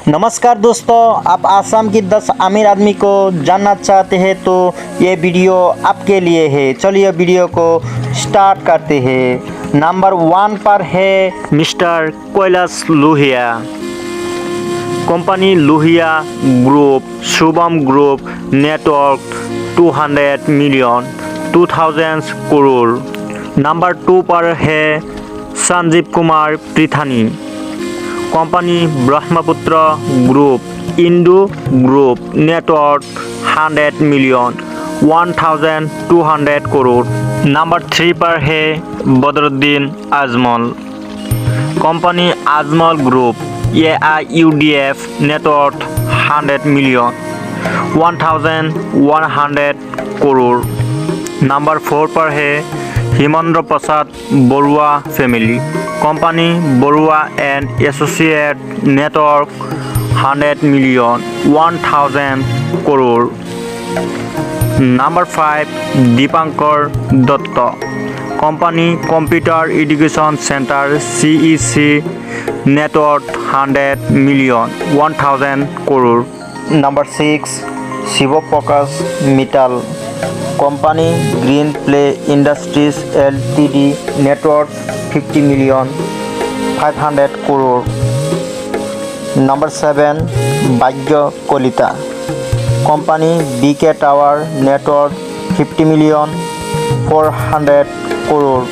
नमस्कार दोस्तों, आप आसाम की 10 अमीर आदमी को जानना चाहते हैं तो ये वीडियो आपके लिए है। चलिए वीडियो को स्टार्ट करते हैं। नंबर 1 पर है mister Kailash Lohia. Company Lohia group, Shubham group, network 200 million 2000 crore. Number 2 पर है Sanjeev Kumar Prithani. Company Brahmaputra group, Indo group, network 100 million 1200 crore. Number 3 पर है Badruddin Ajmal. Company Ajmal group, AIUDF, network 100 million 1100 crore. Number 4 पर है Hemendra Prasad Barua family. Company Barua and associate, network 100 million 1000 crore. Number 5 Dipankar Dutt. Company computer education centre CEC, network 100 million 1000 crore. Number 6 Shiv Prakash Mittal. Company green play industries LTD, network 50 million 500 crore. Number 7 Bhagya Kalita. Company BK tower, network 50 million 400 crore.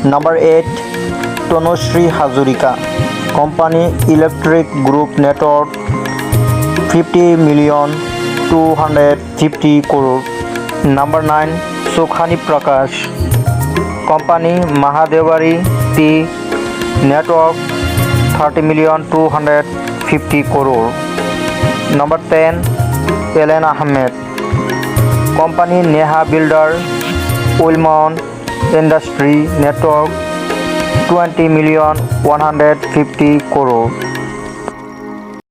Number 8 Tanushree Hazarika. Company electric group, network 50 million 250 crore. Number 9 Sukhani Prakash. Company Mahadevri tea, network 30 million 250 crore. Number 10 Alan Ahmed. Company Neha builder उलमन industry, network 20 million 150 crore.